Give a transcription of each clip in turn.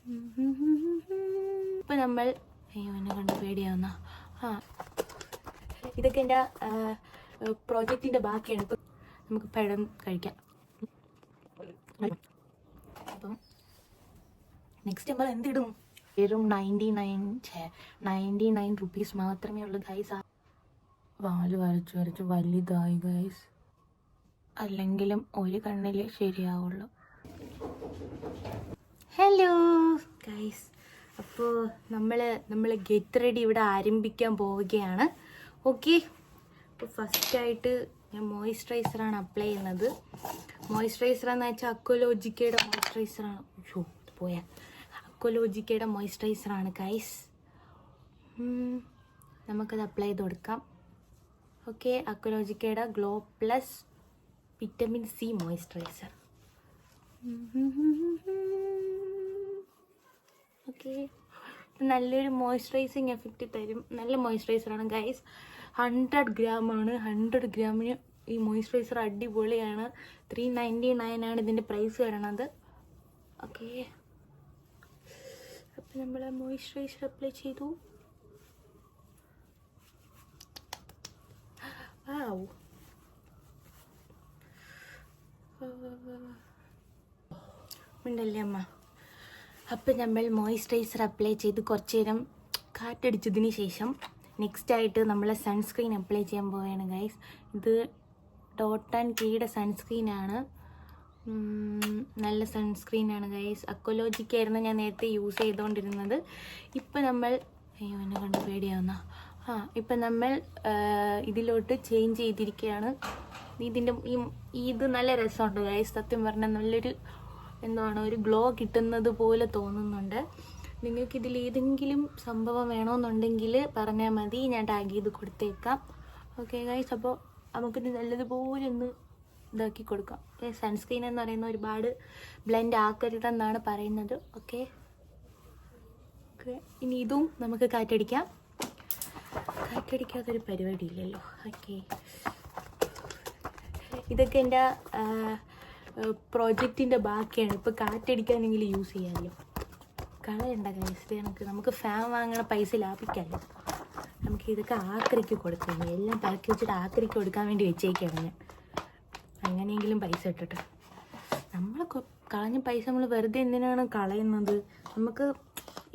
ഇപ്പം നമ്മൾ എന്നെ കണ്ട് പേടിയാവുന്ന ഇതൊക്കെ എൻ്റെ പ്രോജക്റ്റിൻ്റെ ബാക്കിയാണ്. ഇപ്പം നമുക്ക് പഴം കഴിക്കാം. അപ്പം നെക്സ്റ്റ് നമ്മൾ എന്തിടും? വെറും 99 റുപ്പീസ് മാത്രമേ ഉള്ളൂ ഗൈസ്. വാല് വരച്ച് വലുതായി ഗൈസ്. അല്ലെങ്കിലും ഒരു കണ്ണിൽ ശരിയാവുള്ളൂ. ഹലോ ഗൈസ്, അപ്പോൾ നമ്മൾ ഗെറ്റ് റെഡി ഇവിടെ ആരംഭിക്കാൻ പോവുകയാണ്. ഓക്കെ, അപ്പോൾ ഫസ്റ്റായിട്ട് ഞാൻ മോയ്സ്ചറൈസറാണ് അപ്ലൈ ചെയ്യുന്നത്. മോയ്സ്ചറൈസർ എന്ന് വെച്ചാൽ അക്വലോജിക്കയുടെ മോയ്സ്ചറൈസറാണ്. അക്വലോജിക്കയുടെ മോയ്സ്ചറൈസറാണ് ഗൈസ്. നമുക്കത് അപ്ലൈ ചെയ്ത് കൊടുക്കാം. ഓക്കെ, അക്വലോജിക്കയുടെ glow plus vitamin C moisturizer. Okay, നല്ലൊരു മോയ്സ്ചറൈസിങ് എഫക്റ്റ് തരും. നല്ല മോയ്സ്ചറൈസറാണ് ഗൈസ്. 100 ഗ്രാമാണ്. 100 ഗ്രാമിന് ഈ മോയ്സ്ചറൈസർ അടിപൊളിയാണ്. 399 ആണ് ഇതിൻ്റെ പ്രൈസ് വരണത്. ഓക്കെ, അപ്പം നമ്മൾ മോയ്സ്ചറൈസർ അപ്ലൈ ചെയ്തു. ഉണ്ടല്ലേ അമ്മ. അപ്പം നമ്മൾ മോയ്സ്ചറൈസർ അപ്ലൈ ചെയ്ത് കുറച്ച് നേരം കാറ്റടിച്ചതിന് ശേഷം നെക്സ്റ്റായിട്ട് നമ്മൾ സൺസ്ക്രീൻ അപ്ലൈ ചെയ്യാൻ പോവുകയാണ് ഗൈസ്. ഇത് DOT&Kയുടെ സൺസ്ക്രീനാണ്. നല്ല സൺസ്ക്രീനാണ് ഗൈസ്. അക്വലോജിക്കായിരുന്നു ഞാൻ നേരത്തെ യൂസ് ചെയ്തുകൊണ്ടിരുന്നത്. ഇപ്പം നമ്മൾ എന്നെ കണ്ട് പേടിയാവുന്ന ഇപ്പം നമ്മൾ ഇതിലോട്ട് ചേഞ്ച് ചെയ്തിരിക്കുകയാണ്. ഇതിൻ്റെ ഇത് നല്ല രസമുണ്ട് ഗൈസ്. സത്യം പറഞ്ഞാൽ നല്ലൊരു ഒരു ഗ്ലോ കിട്ടുന്നത് പോലെ തോന്നുന്നുണ്ട്. നിങ്ങൾക്കിതിൽ ഏതെങ്കിലും സംഭവം വേണമെന്നുണ്ടെങ്കിൽ പറഞ്ഞാൽ മതി, ഞാൻ ടാഗ് ചെയ്ത് കൊടുത്തേക്കാം. ഓക്കെ ഗൈസ്, അപ്പോൾ നമുക്കിത് നല്ലതുപോലെ ഒന്ന് ഇതാക്കി കൊടുക്കാം. സൺസ്ക്രീൻ എന്ന് പറയുന്ന ഒരുപാട് ബ്ലെൻഡ് ആക്കരുതെന്നാണ് പറയുന്നത്. ഓക്കെ, ഇനി ഇതും നമുക്ക് കാറ്റടിക്കാം. കാറ്റടിക്കാത്തൊരു പരിപാടി ഇല്ലല്ലോ. ഓക്കെ, ഇതൊക്കെ എൻ്റെ പ്രോജക്റ്റിൻ്റെ ബാക്കിയാണ്. ഇപ്പോൾ കാറ്റടിക്കാനെങ്കിൽ യൂസ് ചെയ്യാമല്ലോ. കളയണ്ട ഗൈസ്, നമുക്ക് ഫാൻ വാങ്ങണ പൈസ ലാഭിക്കാമല്ലോ. നമുക്ക് ഇതൊക്കെ ആക്രിക്ക് കൊടുക്കാം. എല്ലാം പാക്ക് വെച്ചിട്ട് ആക്രിക്ക് കൊടുക്കാൻ വേണ്ടി വെച്ചേക്കാണ് ഞാൻ. അങ്ങനെയെങ്കിലും പൈസ ഇട്ടിട്ട് നമ്മൾ കളഞ്ഞ പൈസ നമ്മൾ വെറുതെ എന്തിനാണ് കളയുന്നത്? നമുക്ക്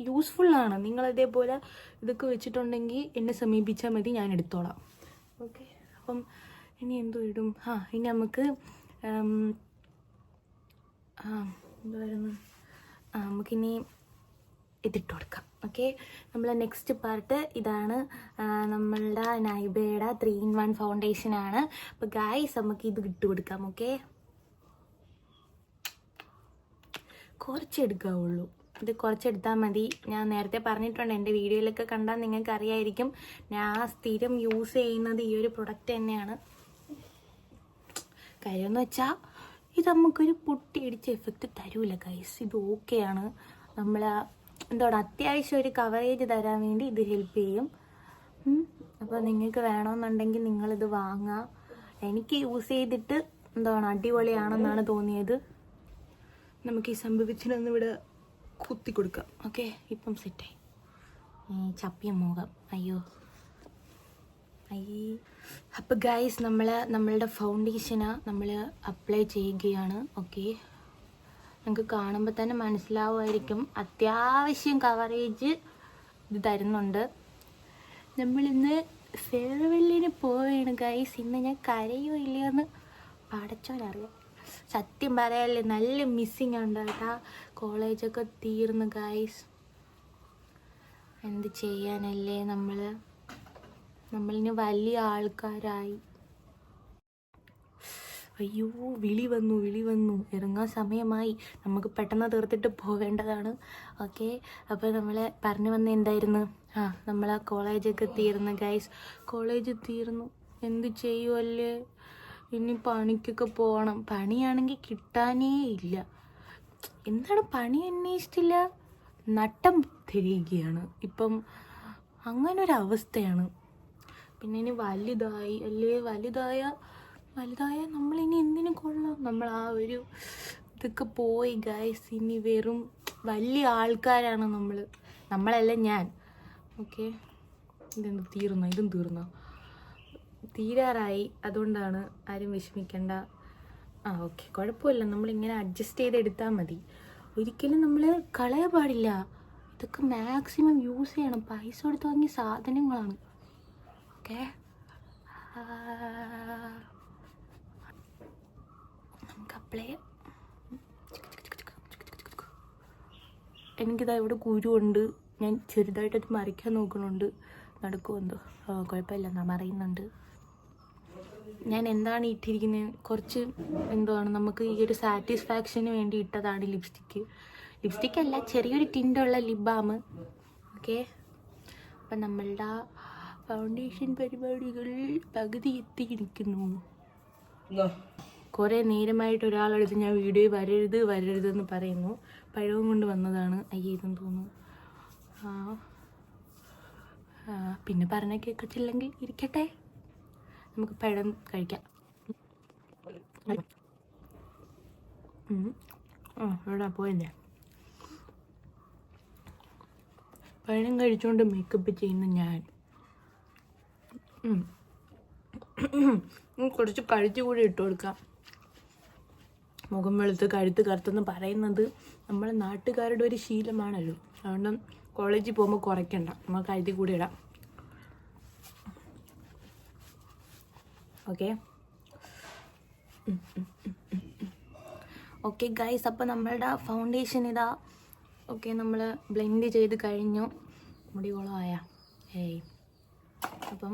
യൂസ്ഫുള്ളാണ്. നിങ്ങൾ ഇതേപോലെ ഇതൊക്കെ വെച്ചിട്ടുണ്ടെങ്കിൽ എന്നെ സമീപിച്ചാൽ മതി, ഞാൻ എടുത്തോളാം. ഓക്കെ, അപ്പം ഇനി എന്തോ ഇടും? ഇനി നമുക്ക് എന്തായിരുന്നു, നമുക്കിനി ഇതിട്ട് കൊടുക്കാം. ഓക്കെ, നമ്മളെ നെക്സ്റ്റ് പാർട്ട് ഇതാണ്. നമ്മളുടെ നൈബയുടെ 3-in-1 ഫൗണ്ടേഷനാണ്. അപ്പോൾ ഗൈസ് നമുക്ക് ഇത് ഇട്ട് കൊടുക്കാം. ഓക്കെ, കുറച്ചെടുക്കാവുള്ളൂ. ഇത് കുറച്ചെടുത്താൽ മതി. ഞാൻ നേരത്തെ പറഞ്ഞിട്ടുണ്ട്, എൻ്റെ വീഡിയോയിലൊക്കെ കണ്ടാൽ നിങ്ങൾക്ക് അറിയായിരിക്കും. ഞാൻ സ്ഥിരം യൂസ് ചെയ്യുന്നത് ഈ ഒരു പ്രൊഡക്റ്റ് തന്നെയാണ്. കാര്യമെന്ന് വെച്ചാൽ ഇത് നമുക്കൊരു പൊട്ടിയടിച്ച എഫക്റ്റ് തരൂല ഗൈസ്. ഇത് ഓക്കെയാണ്. നമ്മൾ അത്യാവശ്യം ഒരു കവറേജ് തരാൻ വേണ്ടി ഇത് ഹെൽപ്പ് ചെയ്യും. അപ്പോൾ നിങ്ങൾക്ക് വേണമെന്നുണ്ടെങ്കിൽ നിങ്ങളിത് വാങ്ങുക. എനിക്ക് യൂസ് ചെയ്തിട്ട് അടിപൊളിയാണെന്നാണ് തോന്നിയത്. നമുക്ക് ഈ സംഭവിച്ചിനൊന്നിവിടെ കുത്തി കൊടുക്കാം. ഓക്കെ, ഇപ്പം സെറ്റായി. ചപ്പിയ മുഖം, അയ്യോ. അപ്പോൾ ഗൈസ് നമ്മളുടെ ഫൗണ്ടേഷന് നമ്മൾ അപ്ലൈ ചെയ്യുകയാണ്. ഓക്കെ, നമുക്ക് കാണുമ്പോൾ തന്നെ മനസ്സിലാവുമായിരിക്കും അത്യാവശ്യം കവറേജ് ഇത് തരുന്നുണ്ട്. നമ്മളിന്ന് ഫെയർവെല്ലിന് പോവുകയാണ് ഗൈസ്. ഇന്ന് ഞാൻ കരയോ ഇല്ലയെന്ന് പടച്ചോനറിയാം. സത്യം പറയാല്ലേ, നല്ല മിസ്സിങ് ഉണ്ട് കേട്ടോ. കോളേജൊക്കെ തീർന്നു ഗൈസ്. എന്ത് ചെയ്യാനല്ലേ, നമ്മളിന് വലിയ ആൾക്കാരായി. അയ്യോ, വിളി വന്നു, ഇറങ്ങാൻ സമയമായി. നമുക്ക് പെട്ടെന്ന് തീർത്തിട്ട് പോവേണ്ടതാണ്. ഓക്കെ, അപ്പോൾ നമ്മൾ പറഞ്ഞു വന്ന എന്തായിരുന്നു? നമ്മളെ കോളേജൊക്കെ തീർന്നു ഗൈസ്. കോളേജ് തീർന്നു, എന്ത് ചെയ്യുമല്ലേ? ഇനി പണിക്കൊക്കെ പോകണം. പണിയാണെങ്കിൽ കിട്ടാനേ ഇല്ല. എന്താണ് പണി അന്വേഷിച്ചില്ല, നട്ടം തിരിയുകയാണ് ഇപ്പം. അങ്ങനൊരവസ്ഥയാണ്. പിന്നെ ഇനി വലുതായ നമ്മളിനി എന്തിനും കൊള്ളാം. നമ്മൾ ആ ഒരു ഇതൊക്കെ പോയി ഗൈസ്. ഇനി വെറും വലിയ ആൾക്കാരാണ് നമ്മളല്ല ഞാൻ. ഓക്കെ, ഇതും തീർന്നോ? തീരാറായി, അതുകൊണ്ടാണ്. ആരും വിഷമിക്കണ്ട. ഓക്കെ, കുഴപ്പമില്ല. നമ്മളിങ്ങനെ അഡ്ജസ്റ്റ് ചെയ്തെടുത്താൽ മതി. ഒരിക്കലും നമ്മൾ കളയാൻ പാടില്ല. ഇതൊക്കെ മാക്സിമം യൂസ് ചെയ്യണം. പൈസ കൊടുത്ത് വാങ്ങിയ സാധനങ്ങളാണ്. ഓക്കെ, നമുക്ക് അപ്ലൈ ചെയ്യാം. എനിക്കിതാ ഇവിടെ കുരുണ്ട്. ഞാൻ ചെറുതായിട്ടത് മറിക്കാൻ നോക്കുന്നുണ്ട്. നടക്കുമെന്തോ. കുഴപ്പമില്ല, ഞാൻ മറിയുന്നുണ്ട്. ഞാൻ എന്താണ് ഇട്ടിരിക്കുന്നത്, കുറച്ച് എന്താണ് നമുക്ക് ഈ ഒരു സാറ്റിസ്ഫാക്ഷന് വേണ്ടി ഇട്ടതാണ് ലിപ്സ്റ്റിക് അല്ല, ചെറിയൊരു ടിൻ്റുള്ള ലിപ് ബാം. ഓക്കെ, അപ്പം നമ്മളുടെ ഫൗണ്ടേഷൻ പരിപാടികൾ പകുതി എത്തിയിരിക്കുന്നു. കുറേ നേരമായിട്ട് ഒരാളെടുത്ത് ഞാൻ വീഡിയോ വരരുതെന്ന് പറയുന്നു. പഴവും കൊണ്ട് വന്നതാണ്. ഇതെന്ന് തോന്നുന്നു. പിന്നെ പറഞ്ഞ കേൾക്കത്തില്ലെങ്കിൽ ഇരിക്കട്ടെ, നമുക്ക് പഴം കഴിക്കാം. എവിടാ പോയില്ലേ? പഴം കഴിച്ചുകൊണ്ട് മേക്കപ്പ് ചെയ്യുന്ന ഞാൻ കുറച്ച് കഴുത്ത് കൂടി ഇട്ട് കൊടുക്കാം. മുഖം വെളുത്ത് കഴുത്ത് കറുത്തെന്ന് പറയുന്നത് നമ്മളെ നാട്ടുകാരുടെ ഒരു ശീലമാണല്ലോ. അതുകൊണ്ട് കോളേജിൽ പോകുമ്പോൾ കുറയ്ക്കണ്ട, നമ്മൾ കഴുത്തിൽ കൂടി ഇടാം. ഓക്കെ ഗൈസ്, അപ്പം നമ്മളുടെ ഫൗണ്ടേഷൻ ഇതാ. ഓക്കെ, നമ്മൾ ബ്ലെൻഡ് ചെയ്ത് കഴിഞ്ഞു. മുടി കുളമായ അപ്പം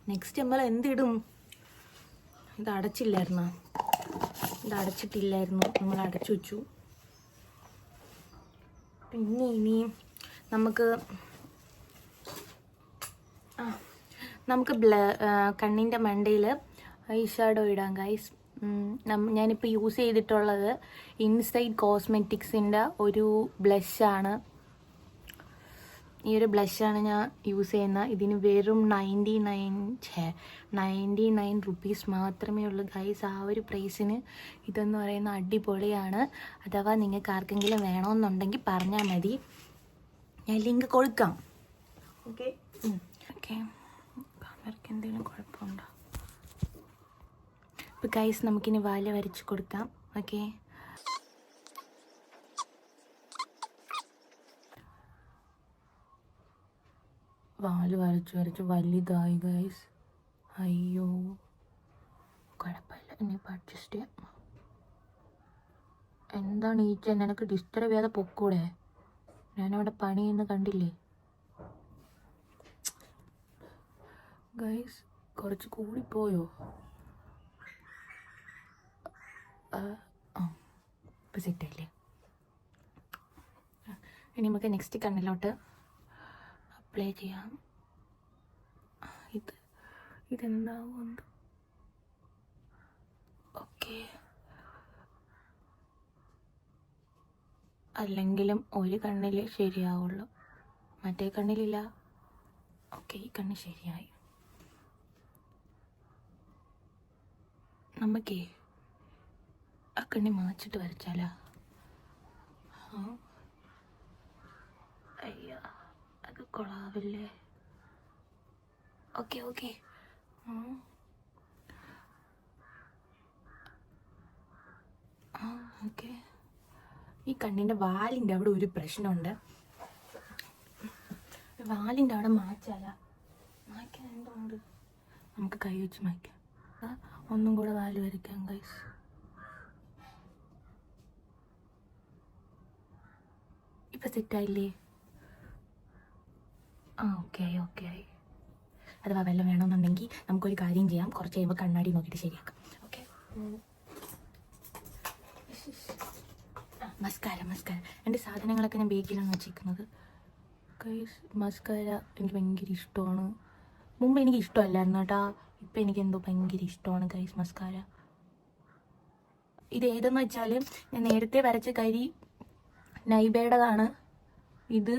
നെക്സ്റ്റ് നമ്മൾ എന്തിടും? ഇത് അടച്ചിട്ടില്ലായിരുന്നു, നമ്മൾ അടച്ചു വെച്ചു. പിന്നെ ഇനി നമുക്ക് കണ്ണിൻ്റെ മണ്ടയിൽ ഐ ഷാഡോ ഇടാം ഗൈസ്. ഞാനിപ്പോൾ യൂസ് ചെയ്തിട്ടുള്ളത് ഇൻസൈഡ് കോസ്മെറ്റിക്സിൻ്റെ ഒരു ബ്ലഷാണ്. ഈ ഒരു ബ്ലഷാണ് ഞാൻ യൂസ് ചെയ്യുന്നത്. ഇതിന് വെറും 99 റുപ്പീസ് മാത്രമേ ഉള്ളൂ ഗൈസ്. ആ ഒരു പ്രൈസിന് ഇതെന്ന് പറയുന്ന അടിപൊളിയാണ്. അഥവാ നിങ്ങൾക്ക് ആർക്കെങ്കിലും വേണമെന്നുണ്ടെങ്കിൽ പറഞ്ഞാൽ മതി, ഞാൻ ലിങ്ക് കൊടുക്കാം. ഓക്കെ, കാമറയ്ക്ക് എന്തെങ്കിലും കുഴപ്പമുണ്ടോ? ഇപ്പോൾ ഗൈസ് നമുക്കിനി വാല് വരച്ച് കൊടുക്കാം. ഓക്കെ, വാല് വരച്ച് വലുതായി ഗൈസ്. അയ്യോ, കുഴപ്പമില്ല, ഇനിയിപ്പോൾ അഡ്ജസ്റ്റ് ചെയ്യാം. എന്താണ് ഈച്ച, നിനക്ക് ഡിസ്റ്റർബ് ചെയ്യാതെ പൊക്കൂടെ? ഞാനവിടെ പണി ചെയ്യുന്ന കണ്ടില്ലേ ഗൈസ്? കുറച്ച് കൂടിപ്പോയോ? ഇപ്പം സെറ്റല്ലേ? ഇനി നമുക്ക് നെക്സ്റ്റ് കണ്ണിലോട്ട് അപ്ലൈ ചെയ്യാം. ഇതെന്താവും? ഓക്കെ, അല്ലെങ്കിലും ഒരു കണ്ണിൽ ശരിയാവുള്ളൂ, മറ്റേ കണ്ണിലില്ല. ഓക്കെ, ഈ കണ്ണ് ശരിയായി. നമുക്കേ ആ കണ്ണി മാച്ചിട്ട് വരച്ചാലോ? അയ്യോ, അത് കൊള്ളാവില്ലേ? ഓക്കെ, ഓക്കെ ഈ കണ്ണിൻ്റെ വാലിൻ്റെ അവിടെ ഒരു പ്രശ്നമുണ്ട്. വാലിൻ്റെ അവിടെ മായ്ക്കാൻ എന്തുകൊണ്ട്? നമുക്ക് കൈ വെച്ച് മായ്ക്കാം. ഒന്നും കൂടെ വാല് വരയ്ക്കാം ഗൈസ്. ഇപ്പം സെറ്റായില്ലേ? ഓക്കെ ആയി. അഥവാ വെള്ളം വേണമെന്നുണ്ടെങ്കിൽ നമുക്കൊരു കാര്യം ചെയ്യാം, കുറച്ച് കഴിയുമ്പോൾ കണ്ണാടി നോക്കിയിട്ട് ശരിയാക്കാം. ഓക്കെ, മസ്കാര എൻ്റെ സാധനങ്ങളൊക്കെ ഞാൻ ബേക്കിലാണ് വെച്ചിരിക്കുന്നത് ഗൈസ്. മസ്കാര എനിക്ക് ഭയങ്കര ഇഷ്ടമാണ്. മുമ്പ് എനിക്ക് ഇഷ്ടമല്ലായിരുന്നു കേട്ടോ, ഇപ്പം എനിക്കെന്തോ ഭയങ്കര ഇഷ്ടമാണ് ഗൈസ് മസ്കാര. ഇത് ഏതെന്ന് വെച്ചാൽ ഞാൻ നേരത്തെ വരച്ച കരി നൈബേഡതാണ്. ഇത്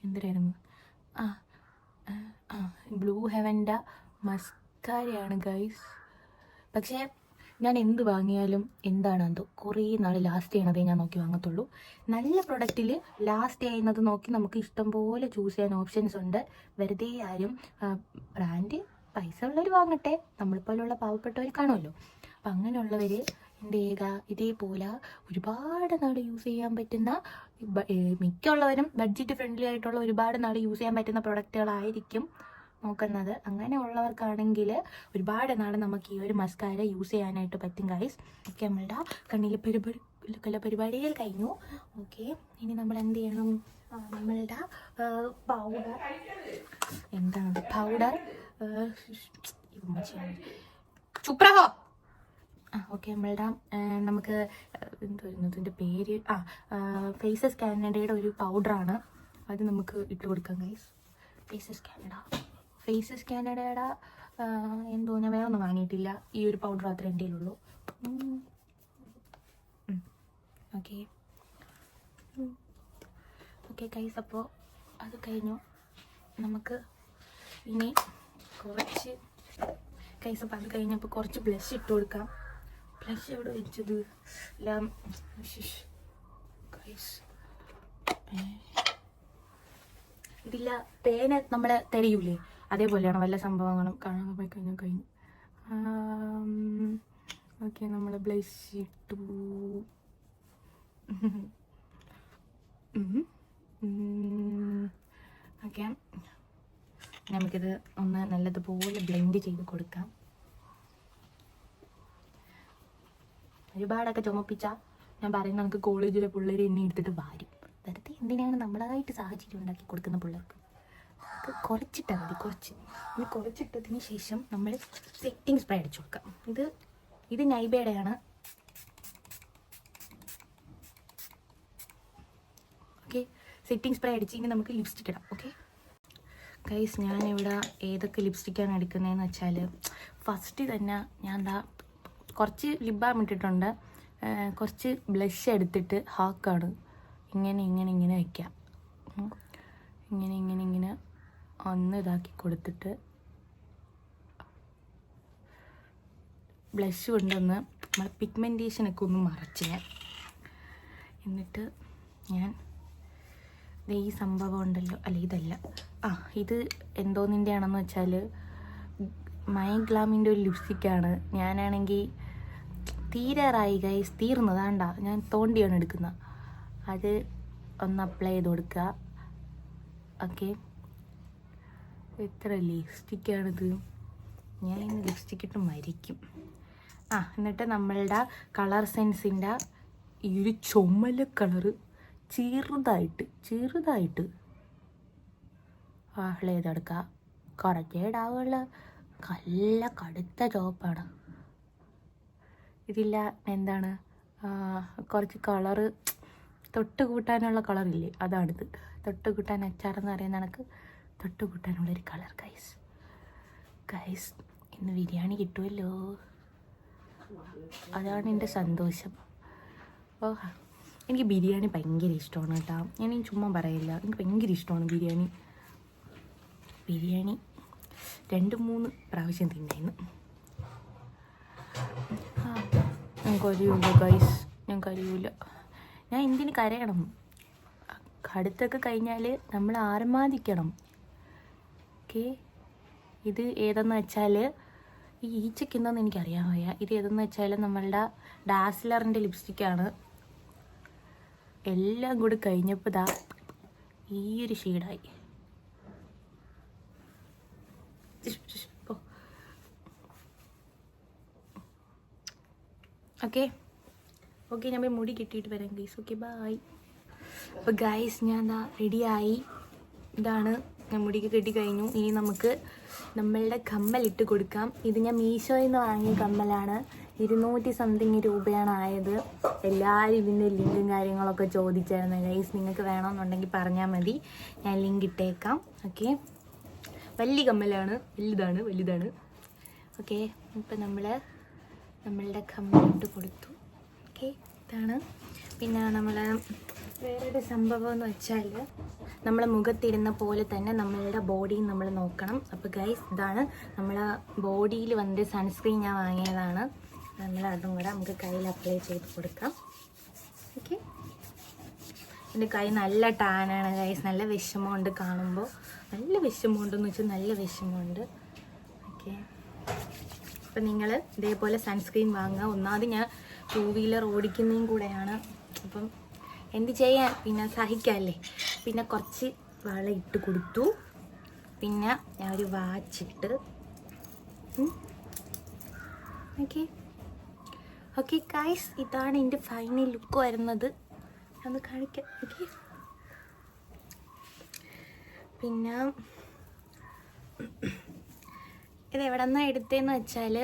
എന്തിനായിരുന്നു? ബ്ലൂ ഹെവൻ്റെ മസ്കാരയാണ് ഗൈസ്. പക്ഷേ ഞാൻ എന്ത് വാങ്ങിയാലും എന്താണെന്തോ കുറേ നാൾ ലാസ്റ്റ് ചെയ്യണതേ ഞാൻ നോക്കി വാങ്ങത്തുള്ളൂ. നല്ല പ്രൊഡക്റ്റിൽ ലാസ്റ്റ് ചെയ്യുന്നത് നോക്കി നമുക്ക് ഇഷ്ടം പോലെ ചൂസ് ചെയ്യാൻ ഓപ്ഷൻസ് ഉണ്ട്. വെറുതെ ആരും ബ്രാൻഡ് പൈസ ഉള്ളവർ വാങ്ങട്ടെ, നമ്മളിപ്പോലുള്ള പാവപ്പെട്ടവർ കാണുമല്ലോ. അപ്പം അങ്ങനെയുള്ളവർ എൻ്റെ ഇതേപോലെ ഒരുപാട് നാൾ യൂസ് ചെയ്യാൻ പറ്റുന്ന, മിക്കുള്ളവരും ബഡ്ജറ്റ് ഫ്രണ്ട്ലി ആയിട്ടുള്ള ഒരുപാട് നാൾ യൂസ് ചെയ്യാൻ പറ്റുന്ന പ്രൊഡക്റ്റുകളായിരിക്കും നോക്കുന്നത്. അങ്ങനെ ഉള്ളവർക്കാണെങ്കിൽ ഒരുപാട് നാൾ നമുക്ക് ഈ ഒരു മസ്കാര യൂസ് ചെയ്യാനായിട്ട് പറ്റും ഗൈസ്. ഓക്കെ, നമ്മളുടെ കണ്ണിലെ പരിപാടികൾ കഴിഞ്ഞു. ഓക്കെ, ഇനി നമ്മൾ എന്ത് ചെയ്യണം? നമ്മളുടെ പൗഡർ, എന്താണ് പൗഡർ, ചുപ്രഹോ. ഓക്കെ, നമ്മളുടെ നമുക്ക് എന്തായിരുന്നു ഇതിൻ്റെ പേര്, ഫേസസ് കാനഡയുടെ ഒരു പൗഡറാണ്. അത് നമുക്ക് ഇട്ട് കൊടുക്കാം ഗൈസ്. ഫേസസ് കാനഡയുടെ എന്തോ ഞാൻ വേറെ ഒന്നും വാങ്ങിയിട്ടില്ല. ഈ ഒരു പൗഡർ മാത്രമേ എൻ്റെ കയ്യിലുള്ളൂ. ഓക്കെ ഗൈസ്, അപ്പോൾ അത് കഴിഞ്ഞു. നമുക്ക് ഇനി കുറച്ച് ഗൈസ്, അപ്പോൾ അത് കഴിഞ്ഞപ്പോൾ കുറച്ച് ബ്ലഷ് ഇട്ട് കൊടുക്കാം. ബ്ലഷ് എവിടെ വെച്ചത് എല്ലാം ഗൈസ്. ഇതില്ല, പേന നമ്മൾ തരിയൂലേ, അതേപോലെയാണ് വല്ല സംഭവങ്ങളും കാണാൻ പോയി കഴിഞ്ഞു. ഓക്കെ, നമ്മൾ ബ്ലഷ് ഇട്ടു. ഓക്കെ, നമുക്കിത് ഒന്ന് നല്ലതുപോലെ ബ്ലെൻഡ് ചെയ്ത് കൊടുക്കാം. ഒരുപാടൊക്കെ ചുമപ്പിച്ചാൽ ഞാൻ പറയുന്നത് നമുക്ക് കോളേജിലെ പിള്ളേർ എന്നെ എടുത്തിട്ട് വാരും. വെറുതെ എന്തിനാണ് നമ്മളായിട്ട് സാഹചര്യം ഉണ്ടാക്കി കൊടുക്കുന്ന പിള്ളേർക്ക്? നമുക്ക് കുറച്ചിട്ടാൽ മതി, കുറച്ചിട്ടതിന് ശേഷം നമ്മൾ സെറ്റിംഗ് സ്പ്രേ അടിച്ചു കൊടുക്കാം. ഇത് നൈബേഡയാണ്. ഓക്കെ, സെറ്റിംഗ് സ്പ്രേ അടിച്ച് ഇനി നമുക്ക് ലിപ്സ്റ്റിക് ഇടാം. ഓക്കെ ഗൈസ്, ഞാനിവിടെ ഏതൊക്കെ ലിപ്സ്റ്റിക്കാണ് എടുക്കുന്നതെന്ന് വെച്ചാൽ, ഫസ്റ്റ് തന്നെ ഞാൻ കുറച്ച് ലിപ് ബാം ഇട്ടിട്ടുണ്ട്. കുറച്ച് ബ്ലഷ് എടുത്തിട്ട് ഹാക്കാണ് ഇങ്ങനെ വയ്ക്കാം. ഇങ്ങനെ ഒന്ന് ഇതാക്കി കൊടുത്തിട്ട് ബ്ലഷ് കൊണ്ടൊന്ന് നമ്മളെ പിഗ്മെൻറ്റേഷനൊക്കെ ഒന്ന് മറച്ച് എന്നിട്ട് ഞാൻ ഈ സംഭവം ഉണ്ടല്ലോ, അല്ല ഇതല്ല, ഇത് എന്തോന്നിൻ്റെ ആണെന്ന് വെച്ചാൽ മൈ ഗ്ലാമിൻ്റെ ഒരു ലിപ്സ്റ്റിക്കാണ്. ഞാനാണെങ്കിൽ തീരാറായി ഗൈസ്, തീർന്നതാണ്ട, ഞാൻ തോണ്ടിയാണ് എടുക്കുന്നത്. അത് ഒന്ന് അപ്ലൈ ചെയ്ത് കൊടുക്കുക. ഓക്കെ, എത്ര ലിപ്സ്റ്റിക്കാണിത്, ഞാൻ ഇന്ന് ലിപ്സ്റ്റിക്ക് ഇട്ട് മരിക്കും. എന്നിട്ട് നമ്മളുടെ കളർ സെൻസിൻ്റെ ഈ ഒരു ചുമല കളറ് ചെറുതായിട്ട് അപ്ലൈ ചെയ്തെടുക്കുക. കുറച്ചേ ഇടാവുള്ള, നല്ല കടുത്ത ചുവപ്പാണ്. ഇതില്ല, എന്താണ് കുറച്ച് കളറ് തൊട്ട് കൂട്ടാനുള്ള കളറില്ലേ, അതാണിത്. തൊട്ട് കൂട്ടാൻ അച്ചാറെന്ന് പറയുന്ന കണക്ക് തൊട്ട് കൂട്ടാനുള്ളൊരു കളർ ഗൈസ്. ഇന്ന് ബിരിയാണി കിട്ടുമല്ലോ, അതാണ് എൻ്റെ സന്തോഷം. എനിക്ക് ബിരിയാണി ഭയങ്കര ഇഷ്ടമാണ് കേട്ടോ, ഞാൻ ചുമ്മാ പറയില്ല, എനിക്ക് ഭയങ്കര ഇഷ്ടമാണ് ബിരിയാണി 2-3 പ്രാവശ്യം തിന്നായിരുന്നു. ഞാൻ കരയൂല ഗൈസ്, ഞാൻ എന്തിന് കരയണം? അടുത്തൊക്കെ കഴിഞ്ഞാൽ നമ്മൾ ആർമാദിക്കണം. ഓക്കെ, ഇത് ഏതെന്ന് വെച്ചാൽ, ഈ ഈച്ചയ്ക്കെന്താന്ന് എനിക്കറിയാൻ വയ്യ. ഇത് ഏതെന്ന് വെച്ചാൽ നമ്മളുടെ ഡാസ്ലറിൻ്റെ ലിപ്സ്റ്റിക്കാണ്. എല്ലാം കൂടി കഴിഞ്ഞപ്പോൾ ഈ ഒരു ഷെയ്ഡായി. ഓക്കെ ഞാൻ മുടി കെട്ടിയിട്ട് വരാം ഗൈസ്. Okay bye. അപ്പോൾ ഗൈസ്, ഞാൻ റെഡിയായി. ഇതാണ്, ഞാൻ മുടിക്ക് കെട്ടി കഴിഞ്ഞു. ഇനി നമുക്ക് നമ്മളുടെ കമ്മലിട്ട് കൊടുക്കാം. ഇത് ഞാൻ മീഷോയിൽ നിന്ന് വാങ്ങിയ കമ്മലാണ്. 200 സംതിങ് രൂപയാണ് ആയത്. എല്ലാവരും ഇതിൻ്റെ ലിങ്കും കാര്യങ്ങളൊക്കെ ചോദിച്ചായിരുന്നു ഗൈസ്. നിങ്ങൾക്ക് വേണമെന്നുണ്ടെങ്കിൽ പറഞ്ഞാൽ മതി, ഞാൻ ലിങ്ക് ഇട്ടേക്കാം. ഓക്കെ, വലിയ കമ്മലാണ്, വലുതാണ്. ഓക്കെ, ഇപ്പം നമ്മളുടെ കമ്മലിട്ട് കൊടുത്തു. ഓക്കെ, ഇതാണ്. പിന്നെ വേറൊരു സംഭവം എന്ന് വെച്ചാൽ, നമ്മളെ മുഖത്തിടുന്ന പോലെ തന്നെ നമ്മളുടെ ബോഡിയും നമ്മൾ നോക്കണം. അപ്പോൾ ഗൈസ്, ഇതാണ് നമ്മളെ ബോഡിയിൽ വന്നിട്ട് സൺസ്ക്രീൻ ഞാൻ വാങ്ങിയതാണ്. നമ്മൾ അതും കൂടെ നമുക്ക് കയ്യിൽ അപ്ലൈ ചെയ്ത് കൊടുക്കാം. ഓക്കെ, എൻ്റെ കൈ നല്ല ടാനാണ് ഗൈസ്. നല്ല വിഷമമുണ്ട് കാണുമ്പോൾ, നല്ല വിഷമമുണ്ടെന്ന് വെച്ചാൽ നല്ല വിഷമമുണ്ട്. ഓക്കെ, അപ്പം നിങ്ങൾ ഇതേപോലെ സൺസ്ക്രീൻ വാങ്ങുക. ഒന്നാമത് ഞാൻ 2 വീലർ ഓടിക്കുന്നതും കൂടെയാണ്, അപ്പം എന്ത് ചെയ്യാൻ, പിന്നെ സഹിക്കാമല്ലേ. പിന്നെ കുറച്ച് വള ഇട്ട് കൊടുത്തു, പിന്നെ ഞാൻ ഒരു വാച്ചിട്ട്. ഓക്കെ ഓക്കെ ഗൈസ്, ഇതാണ് എൻ്റെ ഫൈനൽ ലുക്ക് വരുന്നത്. ഒന്ന് കാണിക്കാം. ഓക്കെ, പിന്നെ ഇത് എവിടെ നിന്നാണ് എടുത്തതെന്ന് വെച്ചാൽ,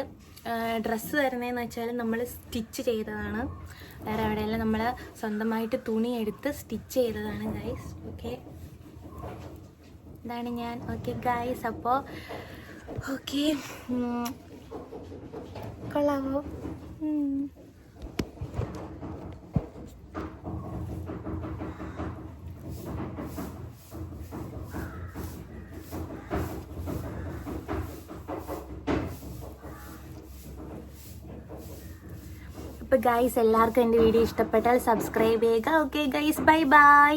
ഡ്രസ്സ് വരുന്നതെന്ന് വെച്ചാൽ നമ്മൾ സ്റ്റിച്ച് ചെയ്തതാണ്. വേറെ എവിടെയെല്ലാം നമ്മൾ സ്വന്തമായിട്ട് തുണി എടുത്ത് സ്റ്റിച്ച് ചെയ്തതാണ് ഗൈസ്. ഓക്കെ, ഇതാണ് ഞാൻ. ഓക്കെ ഗൈസ്, അപ്പോൾ ഓക്കെ, കൊള്ളാമോ? അപ്പോൾ ഗൈസ്, എല്ലാവർക്കും എൻ്റെ വീഡിയോ ഇഷ്ടപ്പെട്ടാൽ സബ്സ്ക്രൈബ് ചെയ്യുക. Okay guys, bye bye.